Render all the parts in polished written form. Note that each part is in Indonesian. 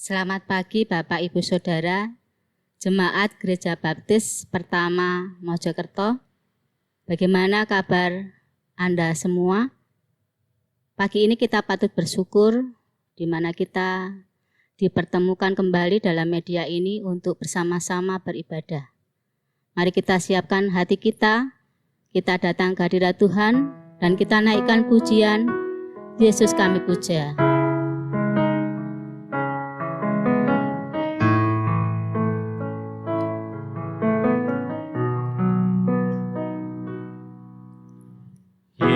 Selamat pagi Bapak Ibu Saudara, Jemaat Gereja Baptis Pertama Mojokerto. Bagaimana kabar Anda semua? Pagi ini kita patut bersyukur di mana kita dipertemukan kembali dalam media ini untuk bersama-sama beribadah. Mari kita siapkan hati kita datang ke hadirat Tuhan dan kita naikkan pujian Yesus kami puja.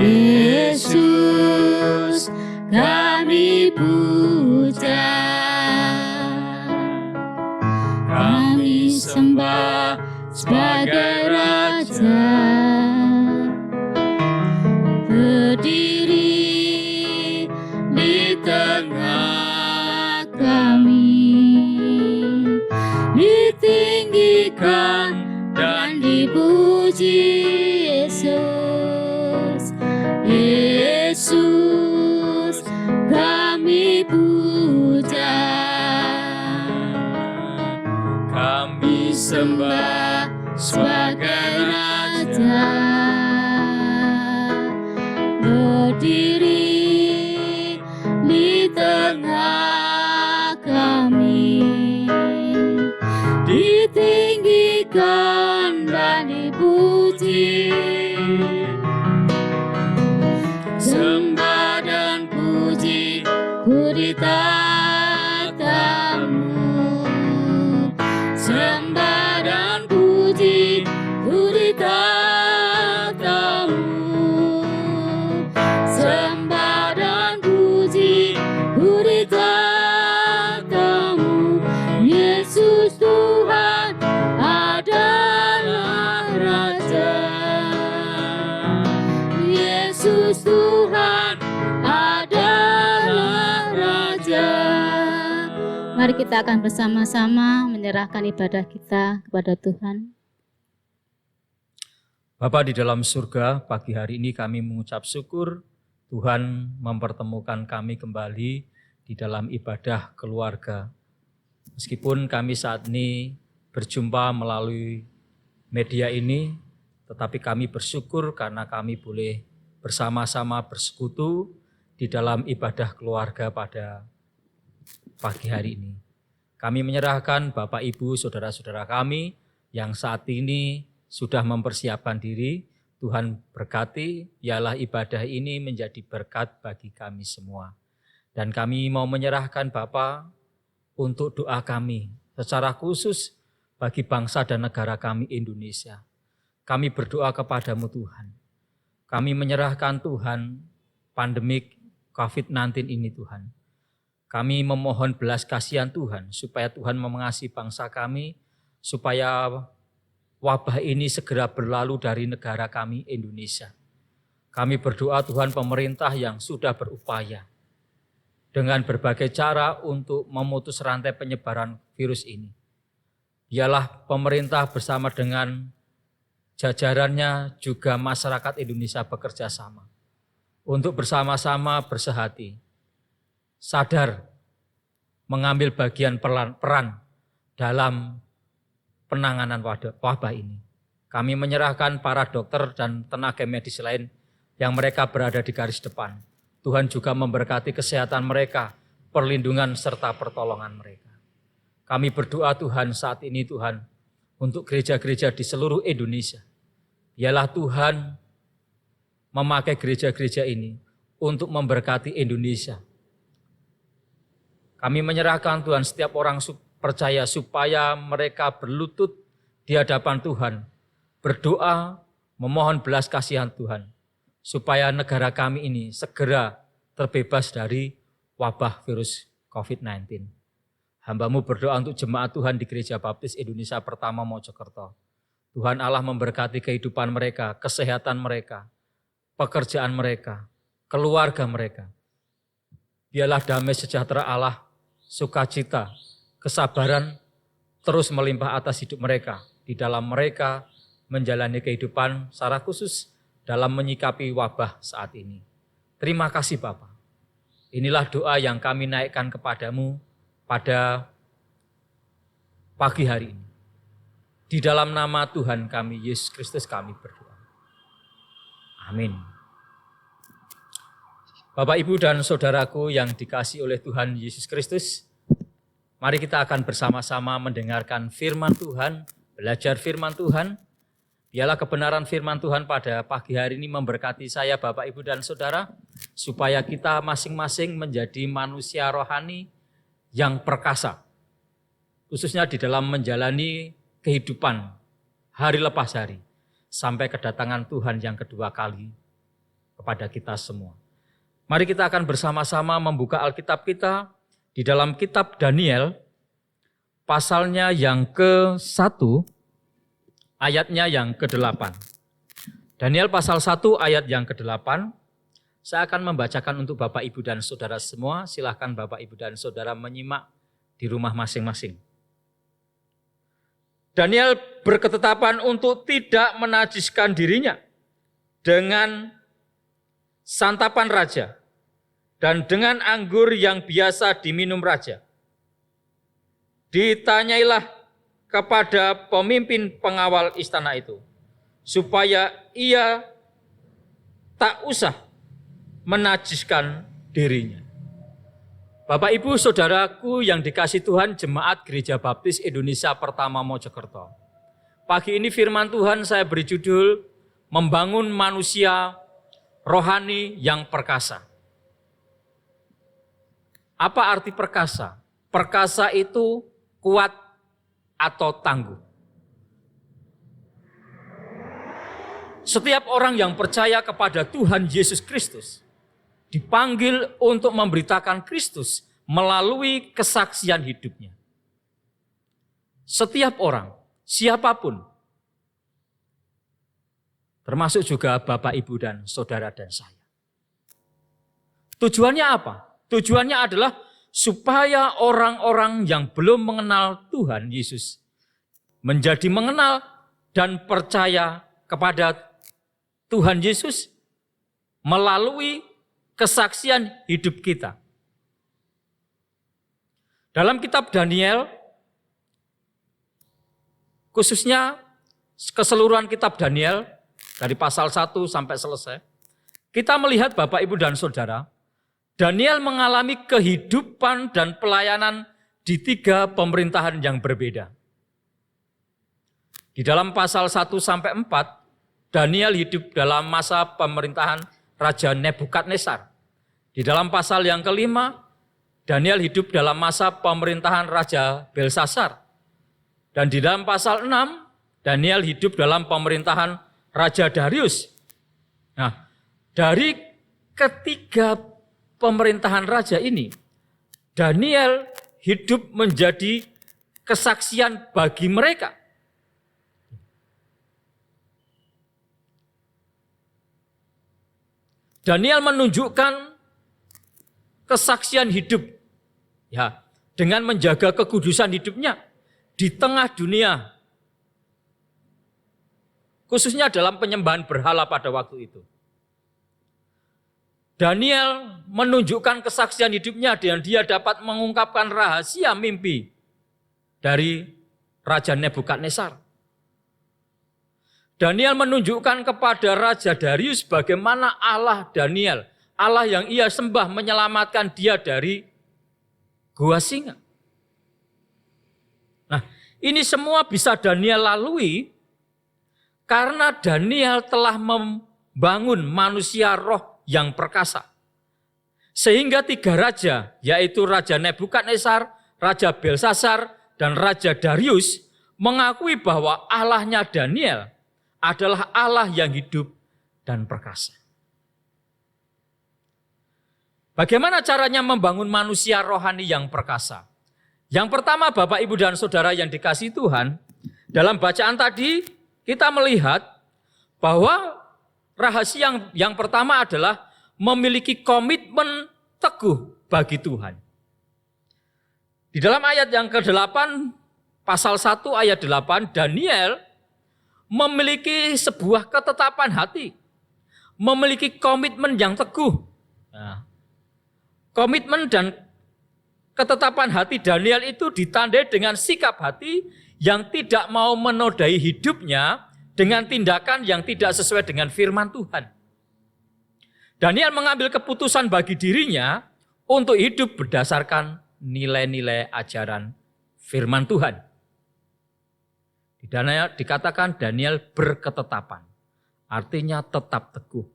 Yesus kami puja, kami sembah sebagai Raja, berdiri di tengah kami, ditinggikan dan dipuji Yesus. Yesus kami puja, kami sembah sebagai Raja, berdiri di tengah kami, ditinggikan dan dipuji. Sembah dan puji ku ditatamu, sembah dan puji ku ditatamu, sembah dan puji ku ditatamu. Yesus Tuhan adalah Raja, Yesus Tuhan adalah Raja. Mari kita akan bersama-sama menyerahkan ibadah kita kepada Tuhan. Bapa di dalam surga, pagi hari ini kami mengucap syukur Tuhan mempertemukan kami kembali di dalam ibadah keluarga. Meskipun kami saat ini berjumpa melalui media ini, tetapi kami bersyukur karena kami boleh bersama-sama bersekutu di dalam ibadah keluarga pada pagi hari ini. Kami menyerahkan Bapak Ibu saudara-saudara kami yang saat ini sudah mempersiapkan diri. Tuhan berkati, biarlah ibadah ini menjadi berkat bagi kami semua. Dan kami mau menyerahkan Bapa untuk doa kami secara khusus bagi bangsa dan negara kami Indonesia. Kami berdoa kepadamu Tuhan. Kami menyerahkan Tuhan pandemik COVID-19 ini Tuhan. Kami memohon belas kasihan Tuhan supaya Tuhan mengasihi bangsa kami, supaya wabah ini segera berlalu dari negara kami Indonesia. Kami berdoa Tuhan pemerintah yang sudah berupaya dengan berbagai cara untuk memutus rantai penyebaran virus ini. Biarlah pemerintah bersama dengan jajarannya juga masyarakat Indonesia bekerja sama untuk bersama-sama bersehati, sadar mengambil bagian peran dalam penanganan wabah ini. Kami menyerahkan para dokter dan tenaga medis lain yang mereka berada di garis depan. Tuhan juga memberkati kesehatan mereka, perlindungan serta pertolongan mereka. Kami berdoa Tuhan saat ini Tuhan untuk gereja-gereja di seluruh Indonesia. Biarlah Tuhan memakai gereja-gereja ini untuk memberkati Indonesia. Kami menyerahkan Tuhan setiap orang percaya supaya mereka berlutut di hadapan Tuhan, berdoa, memohon belas kasihan Tuhan, supaya negara kami ini segera terbebas dari wabah virus COVID-19. Hamba-Mu berdoa untuk jemaat Tuhan di Gereja Baptis Indonesia Pertama Mojokerto. Tuhan Allah memberkati kehidupan mereka, kesehatan mereka, pekerjaan mereka, keluarga mereka. Biarlah damai sejahtera Allah, sukacita, kesabaran terus melimpah atas hidup mereka. Di dalam mereka menjalani kehidupan secara khusus dalam menyikapi wabah saat ini. Terima kasih Bapa. Inilah doa yang kami naikkan kepadamu pada pagi hari ini. Di dalam nama Tuhan kami, Yesus Kristus kami berdoa. Amin. Bapak, Ibu, dan saudaraku yang dikasihi oleh Tuhan Yesus Kristus, mari kita akan bersama-sama mendengarkan firman Tuhan, belajar firman Tuhan. Biarlah kebenaran firman Tuhan pada pagi hari ini memberkati saya, Bapak, Ibu, dan saudara, supaya kita masing-masing menjadi manusia rohani yang perkasa, khususnya di dalam menjalani kehidupan hari lepas hari, sampai kedatangan Tuhan yang kedua kali kepada kita semua. Mari kita akan bersama-sama membuka Alkitab kita di dalam kitab Daniel, pasalnya yang ke-1, ayatnya yang ke-8. Daniel pasal 1 ayat yang ke-8. Saya akan membacakan untuk Bapak, Ibu, dan saudara semua. Silakan Bapak, Ibu, dan saudara menyimak di rumah masing-masing. Daniel berketetapan untuk tidak menajiskan dirinya dengan santapan raja dan dengan anggur yang biasa diminum raja. Ditanyailah kepada pemimpin pengawal istana itu, supaya ia tak usah menajiskan dirinya. Bapak, Ibu, saudaraku yang dikasihi Tuhan, Jemaat Gereja Baptis Indonesia Pertama Mojokerto. Pagi ini firman Tuhan saya beri judul, Membangun Manusia Rohani yang Perkasa. Apa arti perkasa? Perkasa itu kuat atau tangguh. Setiap orang yang percaya kepada Tuhan Yesus Kristus dipanggil untuk memberitakan Kristus melalui kesaksian hidupnya. Setiap orang, siapapun, termasuk juga Bapak, Ibu, dan saudara dan saya. Tujuannya apa? Tujuannya adalah supaya orang-orang yang belum mengenal Tuhan Yesus menjadi mengenal dan percaya kepada Tuhan Yesus melalui kesaksian hidup kita. Dalam kitab Daniel, khususnya keseluruhan kitab Daniel, dari pasal 1 sampai selesai, kita melihat Bapak, Ibu, dan saudara, Daniel mengalami kehidupan dan pelayanan di 3 pemerintahan yang berbeda. Di dalam pasal 1 sampai 4, Daniel hidup dalam masa pemerintahan Raja Nebukadnezar. Di dalam pasal yang ke-5, Daniel hidup dalam masa pemerintahan Raja Belsasar. Dan di dalam pasal 6, Daniel hidup dalam pemerintahan Raja Darius. Nah, dari ketiga pemerintahan raja ini, Daniel hidup menjadi kesaksian bagi mereka. Daniel menunjukkan kesaksian hidup, ya, dengan menjaga kekudusan hidupnya di tengah dunia, khususnya dalam penyembahan berhala pada waktu itu. Daniel menunjukkan kesaksian hidupnya dan dia dapat mengungkapkan rahasia mimpi dari Raja Nebukadnezar. Daniel menunjukkan kepada Raja Darius bagaimana Allah Daniel, Allah yang ia sembah, menyelamatkan dia dari gua singa. Nah, ini semua bisa Daniel lalui karena Daniel telah membangun manusia roh yang perkasa. Sehingga 3 raja, yaitu Raja Nebukadnezar, Raja Belsasar, dan Raja Darius mengakui bahwa Allahnya Daniel adalah Allah yang hidup dan perkasa. Bagaimana caranya membangun manusia rohani yang perkasa? Yang pertama, Bapak, Ibu, dan saudara yang dikasihi Tuhan, dalam bacaan tadi kita melihat bahwa rahasia yang pertama adalah memiliki komitmen teguh bagi Tuhan. Di dalam ayat yang ke-8, pasal 1 ayat 8, Daniel memiliki sebuah ketetapan hati, memiliki komitmen yang teguh. Nah, komitmen dan ketetapan hati Daniel itu ditandai dengan sikap hati yang tidak mau menodai hidupnya dengan tindakan yang tidak sesuai dengan firman Tuhan. Daniel mengambil keputusan bagi dirinya untuk hidup berdasarkan nilai-nilai ajaran firman Tuhan. Di Daniel dikatakan Daniel berketetapan, artinya tetap teguh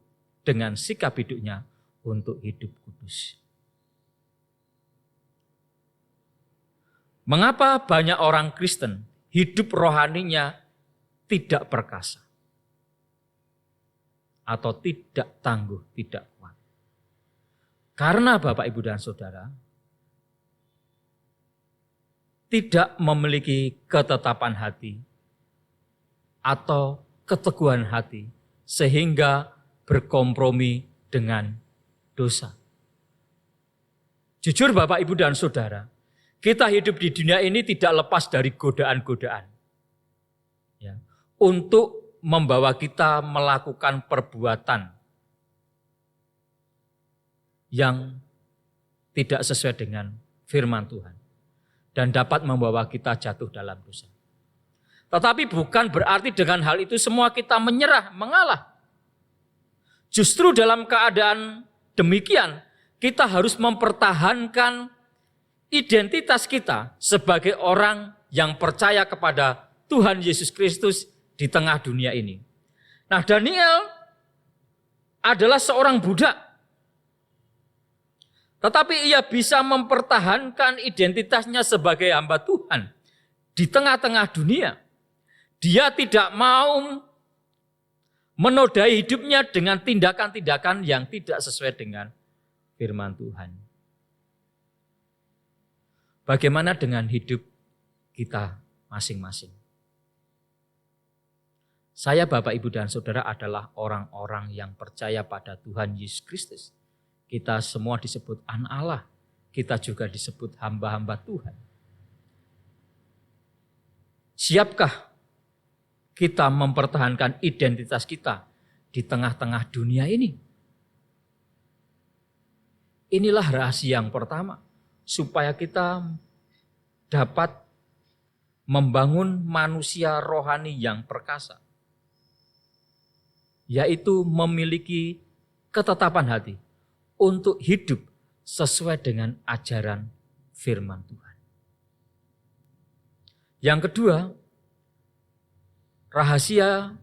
dengan sikap hidupnya untuk hidup kudus. Mengapa banyak orang Kristen hidup rohaninya tidak perkasa atau tidak tangguh, tidak kuat? Karena Bapak, Ibu, dan Saudara tidak memiliki ketetapan hati atau keteguhan hati sehingga berkompromi dengan dosa. Jujur Bapak, Ibu, dan Saudara, kita hidup di dunia ini tidak lepas dari godaan-godaan. Ya, untuk membawa kita melakukan perbuatan yang tidak sesuai dengan firman Tuhan. Dan dapat membawa kita jatuh dalam dosa. Tetapi bukan berarti dengan hal itu semua kita menyerah, mengalah. Justru dalam keadaan demikian, kita harus mempertahankan identitas kita sebagai orang yang percaya kepada Tuhan Yesus Kristus di tengah dunia ini. Nah, Daniel adalah seorang budak. Tetapi ia bisa mempertahankan identitasnya sebagai hamba Tuhan di tengah-tengah dunia. Dia tidak mau menodai hidupnya dengan tindakan-tindakan yang tidak sesuai dengan firman Tuhan. Bagaimana dengan hidup kita masing-masing? Saya, Bapak, Ibu, dan Saudara adalah orang-orang yang percaya pada Tuhan Yesus Kristus. Kita semua disebut anak Allah. Kita juga disebut hamba-hamba Tuhan. Siapkah kita mempertahankan identitas kita di tengah-tengah dunia ini? Inilah rahasia yang pertama, supaya kita dapat membangun manusia rohani yang perkasa, yaitu memiliki ketetapan hati untuk hidup sesuai dengan ajaran firman Tuhan. Yang kedua, rahasia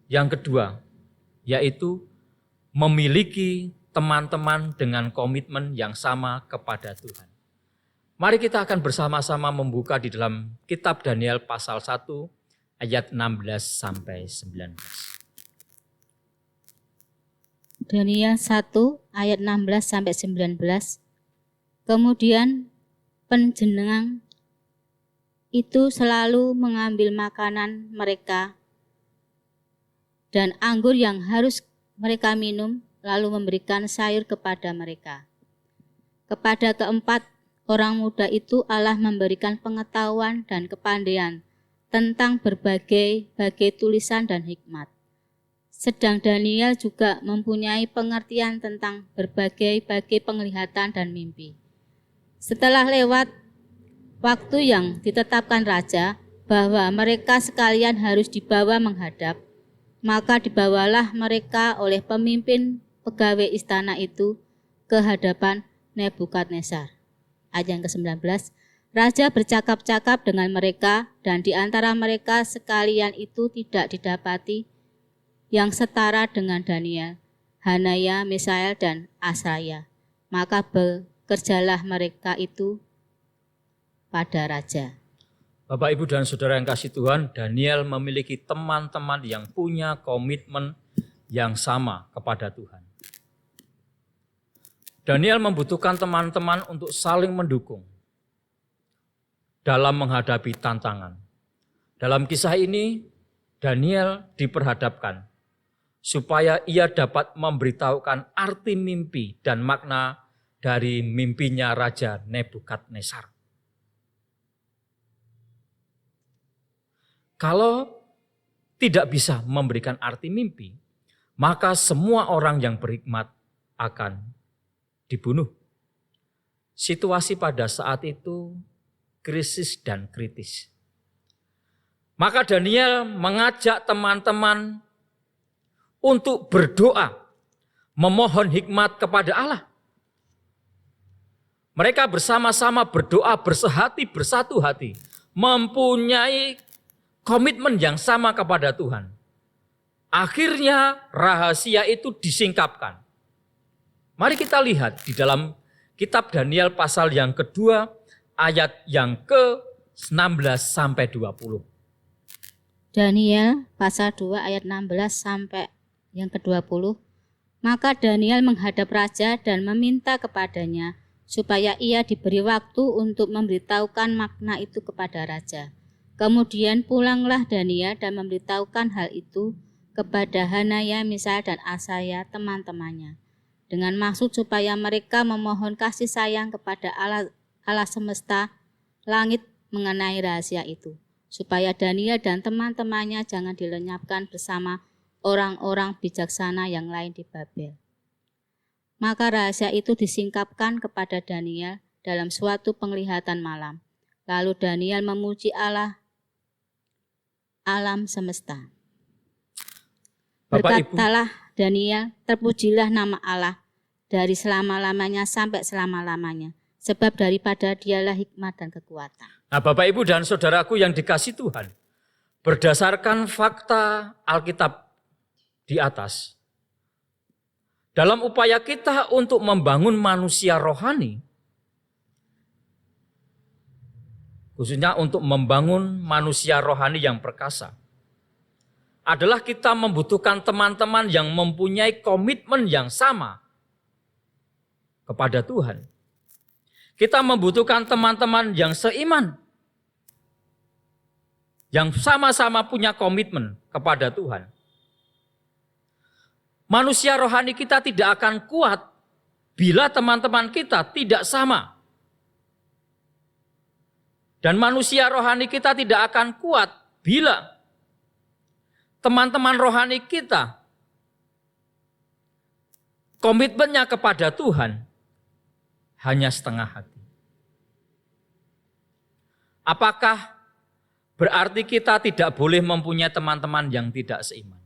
yang kedua, yaitu memiliki teman-teman dengan komitmen yang sama kepada Tuhan. Mari kita akan bersama-sama membuka di dalam kitab Daniel pasal 1 ayat 16 sampai 19. Daniel 1 ayat 16 sampai 19. Kemudian penjenengan itu selalu mengambil makanan mereka dan anggur yang harus mereka minum, lalu memberikan sayur kepada mereka. Kepada keempat orang muda itu Allah memberikan pengetahuan dan kepandaian tentang berbagai tulisan dan hikmat. Sedang Daniel juga mempunyai pengertian tentang berbagai penglihatan dan mimpi. Setelah lewat waktu yang ditetapkan raja bahwa mereka sekalian harus dibawa menghadap, maka dibawalah mereka oleh pemimpin pegawai istana itu ke hadapan Nebukadnezar. Ayat yang ke-19, Raja bercakap-cakap dengan mereka dan di antara mereka sekalian itu tidak didapati yang setara dengan Daniel, Hanaya, Misael, dan Asaya. Maka bekerjalah mereka itu pada raja. Bapak, Ibu, dan Saudara yang kasih Tuhan, Daniel memiliki teman-teman yang punya komitmen yang sama kepada Tuhan. Daniel membutuhkan teman-teman untuk saling mendukung dalam menghadapi tantangan. Dalam kisah ini, Daniel diperhadapkan supaya ia dapat memberitahukan arti mimpi dan makna dari mimpinya Raja Nebukadnezar. Kalau tidak bisa memberikan arti mimpi, maka semua orang yang berhikmat akan dibunuh. Situasi pada saat itu krisis dan kritis. Maka Daniel mengajak teman-teman untuk berdoa, memohon hikmat kepada Allah. Mereka bersama-sama berdoa, bersehati, bersatu hati, mempunyai komitmen yang sama kepada Tuhan. Akhirnya rahasia itu disingkapkan. Mari kita lihat di dalam kitab Daniel pasal yang kedua, ayat yang ke-16 sampai 20. Daniel pasal 2 ayat 16 sampai yang ke-20. Maka Daniel menghadap raja dan meminta kepadanya supaya ia diberi waktu untuk memberitahukan makna itu kepada raja. Kemudian pulanglah Daniel dan memberitahukan hal itu kepada Hanaya, Misael, dan Asaya teman-temannya, dengan maksud supaya mereka memohon kasih sayang kepada Allah semesta langit mengenai rahasia itu, supaya Daniel dan teman-temannya jangan dilenyapkan bersama orang-orang bijaksana yang lain di Babel. Maka rahasia itu disingkapkan kepada Daniel dalam suatu penglihatan malam. Lalu Daniel memuji Allah alam semesta. Berkatalah Daniel, terpujilah nama Allah dari selama-lamanya sampai selama-lamanya, sebab daripada dialah hikmat dan kekuatan. Nah, Bapak, Ibu, dan saudaraku yang dikasih Tuhan, berdasarkan fakta Alkitab di atas, dalam upaya kita untuk membangun manusia rohani, khususnya untuk membangun manusia rohani yang perkasa, adalah kita membutuhkan teman-teman yang mempunyai komitmen yang sama kepada Tuhan. Kita membutuhkan teman-teman yang seiman, yang sama-sama punya komitmen kepada Tuhan. Manusia rohani kita tidak akan kuat bila teman-teman kita tidak sama. Dan manusia rohani kita tidak akan kuat bila teman-teman rohani kita komitmennya kepada Tuhan hanya setengah hati. Apakah berarti kita tidak boleh mempunyai teman-teman yang tidak seiman?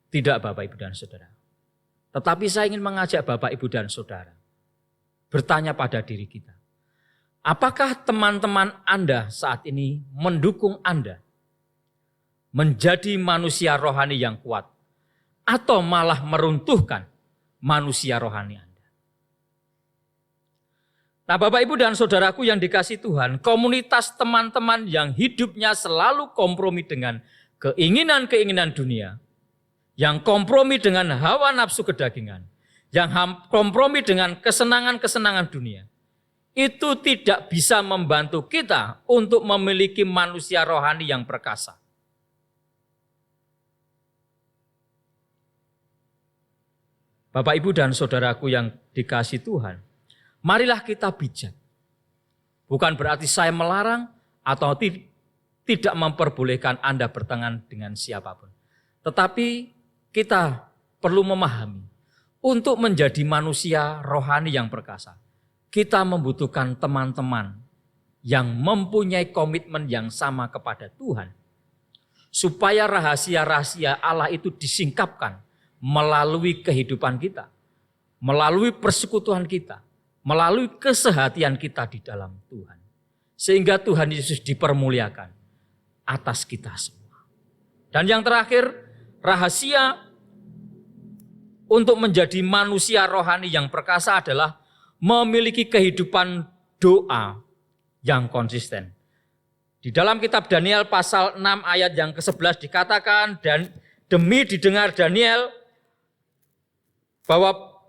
Tidak, Bapak, Ibu, dan Saudara. Tetapi saya ingin mengajak Bapak, Ibu, dan Saudara bertanya pada diri kita. Apakah teman-teman Anda saat ini mendukung Anda menjadi manusia rohani yang kuat, atau malah meruntuhkan manusia rohani Anda? Nah, Bapak, Ibu, dan saudaraku yang dikasih Tuhan, komunitas teman-teman yang hidupnya selalu kompromi dengan keinginan-keinginan dunia, yang kompromi dengan hawa nafsu kedagingan, yang kompromi dengan kesenangan-kesenangan dunia, itu tidak bisa membantu kita untuk memiliki manusia rohani yang perkasa. Bapak, Ibu, dan saudaraku yang dikasih Tuhan, marilah kita bijak. Bukan berarti saya melarang atau tidak memperbolehkan Anda berteman dengan siapapun. Tetapi kita perlu memahami, untuk menjadi manusia rohani yang perkasa, kita membutuhkan teman-teman yang mempunyai komitmen yang sama kepada Tuhan, supaya rahasia-rahasia Allah itu disingkapkan melalui kehidupan kita, melalui persekutuan kita, melalui kesehatian kita di dalam Tuhan. Sehingga Tuhan Yesus dipermuliakan atas kita semua. Dan yang terakhir, rahasia untuk menjadi manusia rohani yang perkasa adalah memiliki kehidupan doa yang konsisten. Di dalam kitab Daniel pasal 6 ayat yang ke-11 dikatakan, dan demi didengar Daniel bahwa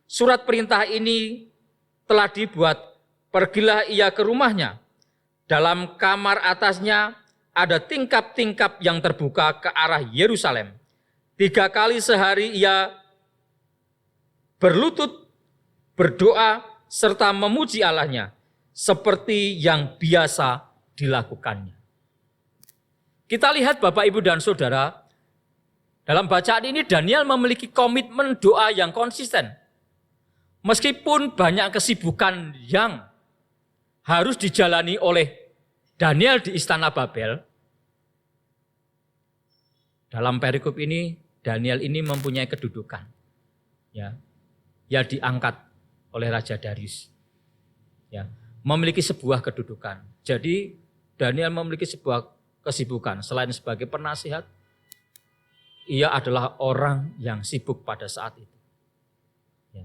surat perintah ini telah dibuat, pergilah ia ke rumahnya. Dalam kamar atasnya ada tingkap-tingkap yang terbuka ke arah Yerusalem. 3 kali sehari ia berlutut, berdoa, serta memuji Allahnya, seperti yang biasa dilakukannya. Kita lihat Bapak, Ibu, dan Saudara, dalam bacaan ini Daniel memiliki komitmen doa yang konsisten. Meskipun banyak kesibukan yang harus dijalani oleh Daniel di Istana Babel, dalam perikop ini Daniel ini mempunyai kedudukan. Ya diangkat oleh Raja Darius. Ya, memiliki sebuah kedudukan. Jadi Daniel memiliki sebuah kesibukan. Selain sebagai penasihat, ia adalah orang yang sibuk pada saat itu. Ya.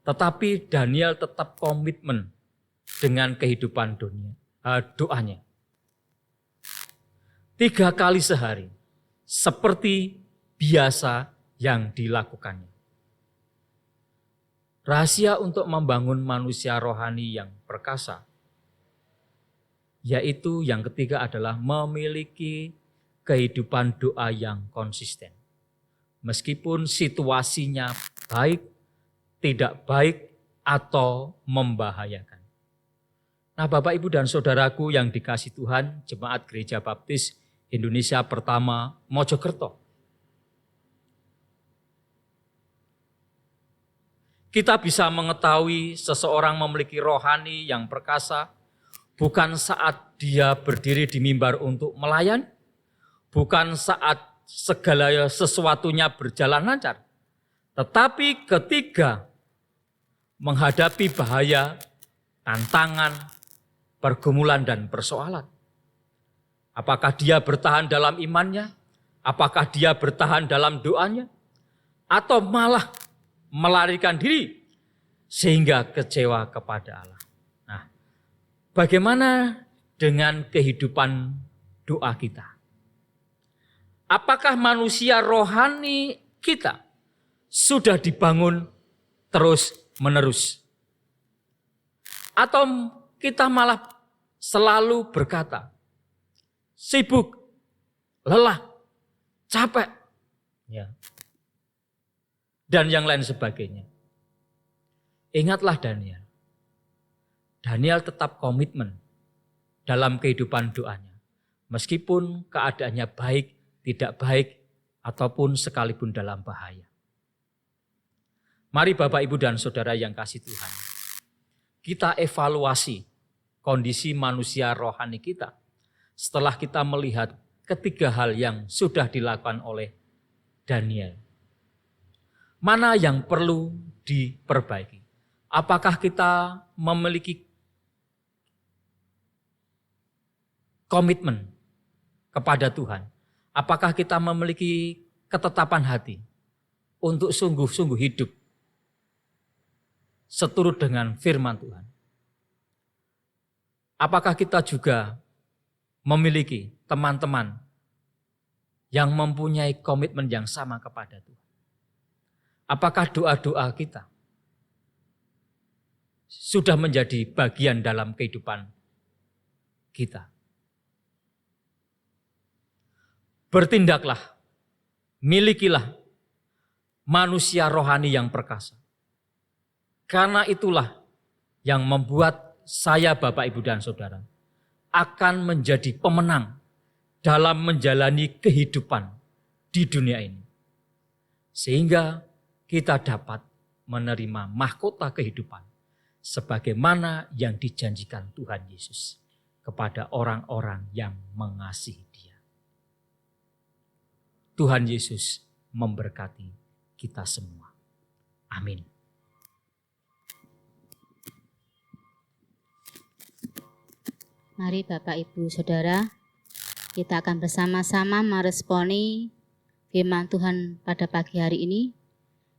Tetapi Daniel tetap komitmen dengan kehidupan doanya. 3 kali sehari, seperti biasa yang dilakukannya. Rahasia untuk membangun manusia rohani yang perkasa, yaitu yang ketiga adalah memiliki kehidupan doa yang konsisten. Meskipun situasinya baik, tidak baik, atau membahayakan. Nah, Bapak, Ibu, dan Saudaraku yang dikasihi Tuhan, Jemaat Gereja Baptis Indonesia Pertama Mojokerto. Kita bisa mengetahui seseorang memiliki rohani yang perkasa bukan saat dia berdiri di mimbar untuk melayani, bukan saat segala sesuatunya berjalan lancar, tetapi ketika menghadapi bahaya, tantangan, pergumulan, dan persoalan. Apakah dia bertahan dalam imannya? Apakah dia bertahan dalam doanya? Atau malah melarikan diri sehingga kecewa kepada Allah. Nah, bagaimana dengan kehidupan doa kita? Apakah manusia rohani kita sudah dibangun terus-menerus? Atau kita malah selalu berkata, sibuk, lelah, capek, ya, dan yang lain sebagainya. Ingatlah Daniel. Daniel tetap komitmen dalam kehidupan doanya. Meskipun keadaannya baik, tidak baik, ataupun sekalipun dalam bahaya. Mari Bapak, Ibu, dan Saudara yang kasih Tuhan, kita evaluasi kondisi manusia rohani kita setelah kita melihat ketiga hal yang sudah dilakukan oleh Daniel. Mana yang perlu diperbaiki? Apakah kita memiliki komitmen kepada Tuhan? Apakah kita memiliki ketetapan hati untuk sungguh-sungguh hidup seturut dengan firman Tuhan? Apakah kita juga memiliki teman-teman yang mempunyai komitmen yang sama kepada Tuhan? Apakah doa-doa kita sudah menjadi bagian dalam kehidupan kita? Bertindaklah, milikilah manusia rohani yang perkasa. Karena itulah yang membuat saya, Bapak, Ibu, dan Saudara, akan menjadi pemenang dalam menjalani kehidupan di dunia ini. Sehingga kita dapat menerima mahkota kehidupan sebagaimana yang dijanjikan Tuhan Yesus kepada orang-orang yang mengasihi Dia. Tuhan Yesus memberkati kita semua. Amin. Mari Bapak, Ibu, Saudara, kita akan bersama-sama meresponi firman Tuhan pada pagi hari ini.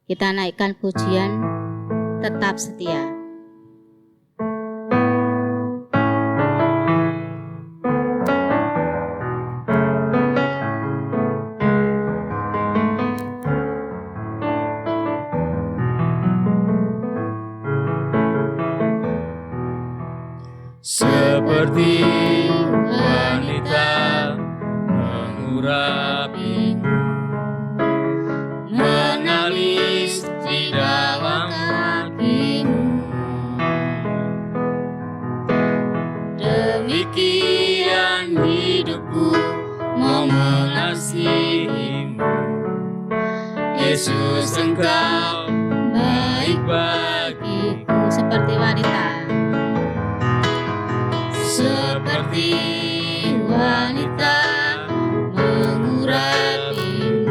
Kita naikkan pujian Tetap Setia. Seperti wanita mengurapimu, menangis di dalam hatimu. Demikian hidupku mau mengasihimu. Yesus, Engkau baik bagi seperti wanita. Seperti wanita mengurapimu,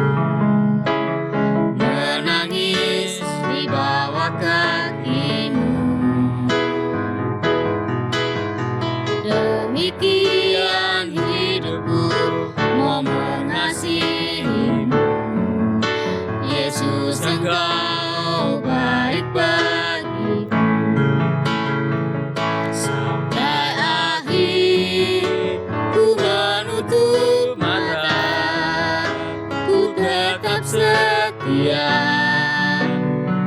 menangis di bawah kakimu. Demikian hidupku mau mengasihimu, Yesus Engkau baik bagiku. Sampai akhir ku menutup mata, ku tetap setia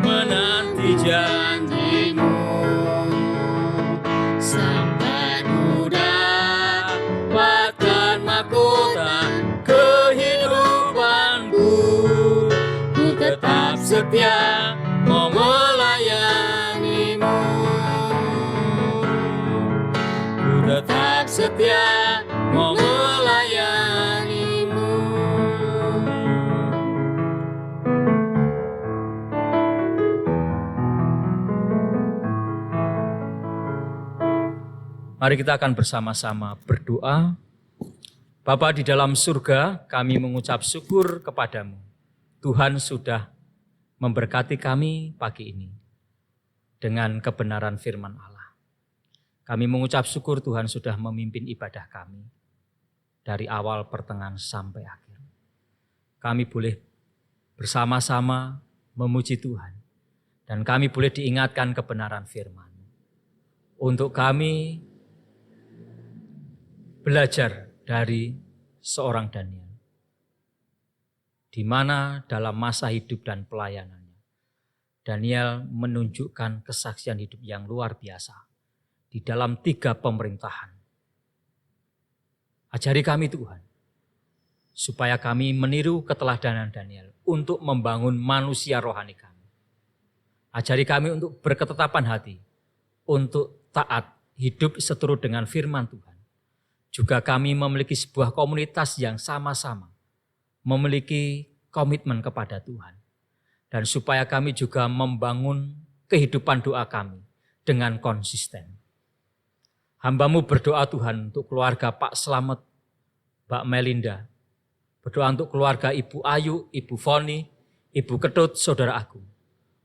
menanti janjimu. Sampai ku dapatkan mahkota kehidupanku, ku tetap setia mau melayanimu. Ku tetap setia mau melayanimu. Mari kita akan bersama-sama berdoa. Bapa di dalam surga, kami mengucap syukur kepadamu. Tuhan sudah memberkati kami pagi ini dengan kebenaran firman Allah. Kami mengucap syukur Tuhan sudah memimpin ibadah kami dari awal, pertengahan, sampai akhir. Kami boleh bersama-sama memuji Tuhan dan kami boleh diingatkan kebenaran firman. Untuk kami belajar dari seorang Daniel, di mana dalam masa hidup dan pelayanannya, Daniel menunjukkan kesaksian hidup yang luar biasa di dalam 3 pemerintahan. Ajari kami Tuhan, supaya kami meniru keteladanan Daniel untuk membangun manusia rohani kami. Ajari kami untuk berketetapan hati, untuk taat, hidup seturut dengan firman Tuhan. Juga kami memiliki sebuah komunitas yang sama-sama memiliki komitmen kepada Tuhan. Dan supaya kami juga membangun kehidupan doa kami dengan konsisten. Hamba-Mu berdoa Tuhan untuk keluarga Pak Slamet, Mbak Melinda. Berdoa untuk keluarga Ibu Ayu, Ibu Foni, Ibu Ketut, Saudara Agung.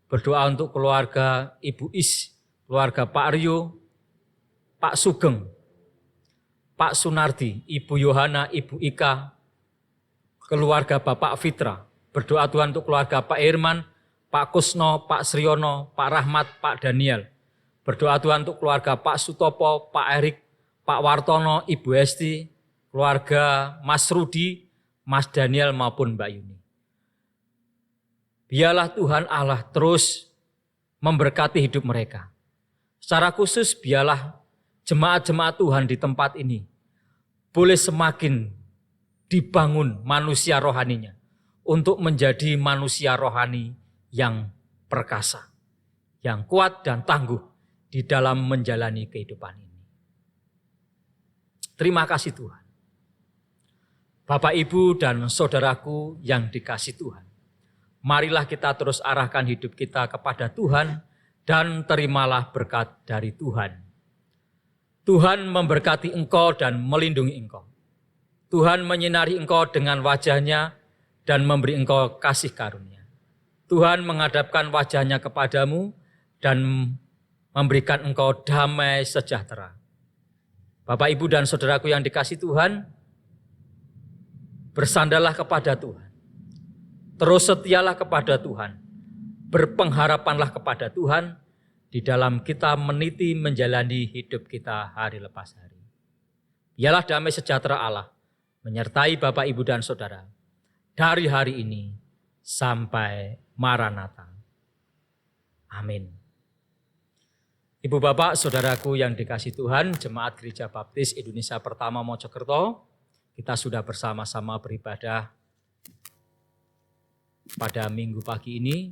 Berdoa untuk keluarga Ibu Is, keluarga Pak Aryo, Pak Sugeng, Pak Sunardi, Ibu Yohana, Ibu Ika, keluarga Bapak Fitra. Berdoa Tuhan untuk keluarga Pak Irman, Pak Kusno, Pak Sriono, Pak Rahmat, Pak Daniel. Berdoa Tuhan untuk keluarga Pak Sutopo, Pak Erik, Pak Wartono, Ibu Esti, keluarga Mas Rudi, Mas Daniel maupun Mbak Yuni. Biarlah Tuhan Allah terus memberkati hidup mereka. Secara khusus biarlah jemaat-jemaat Tuhan di tempat ini boleh semakin dibangun manusia rohaninya untuk menjadi manusia rohani yang perkasa, yang kuat dan tangguh di dalam menjalani kehidupan ini. Terima kasih Tuhan. Bapak, Ibu, dan saudaraku yang dikasih Tuhan, marilah kita terus arahkan hidup kita kepada Tuhan dan terimalah berkat dari Tuhan. Tuhan memberkati engkau dan melindungi engkau. Tuhan menyinari engkau dengan wajah-Nya dan memberi engkau kasih karunia. Tuhan menghadapkan wajah-Nya kepadamu dan memberikan engkau damai sejahtera. Bapak, Ibu, dan saudaraku yang dikasih Tuhan, bersandarlah kepada Tuhan. Terus setialah kepada Tuhan. Berpengharapanlah kepada Tuhan di dalam kita meniti menjalani hidup kita hari lepas hari. Biarlah damai sejahtera Allah menyertai Bapak, Ibu, dan saudara dari hari ini sampai Maranatha. Amin. Ibu, Bapak, saudaraku yang dikasih Tuhan, Jemaat Gereja Baptis Indonesia Pertama Mojokerto, kita sudah bersama-sama beribadah pada minggu pagi ini.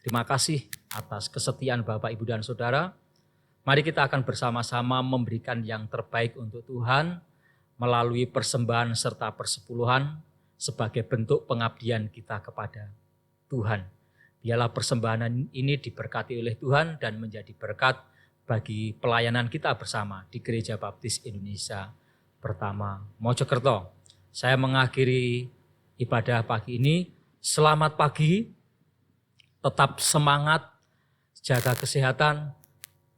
Terima kasih atas kesetiaan Bapak, Ibu, dan saudara. Mari kita akan bersama-sama memberikan yang terbaik untuk Tuhan melalui persembahan serta persepuluhan sebagai bentuk pengabdian kita kepada Tuhan. Biarlah persembahan ini diberkati oleh Tuhan dan menjadi berkat bagi pelayanan kita bersama di Gereja Baptis Indonesia Pertama Mojokerto. Saya mengakhiri ibadah pagi ini. Selamat pagi, tetap semangat, jaga kesehatan,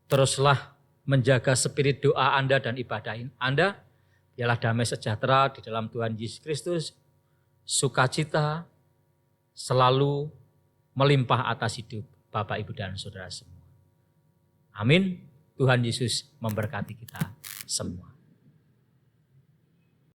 teruslah menjaga spirit doa Anda dan ibadah Anda. Biarlah damai sejahtera di dalam Tuhan Yesus Kristus, sukacita selalu melimpah atas hidup Bapak, Ibu, dan saudara semua. Amin. Tuhan Yesus memberkati kita semua.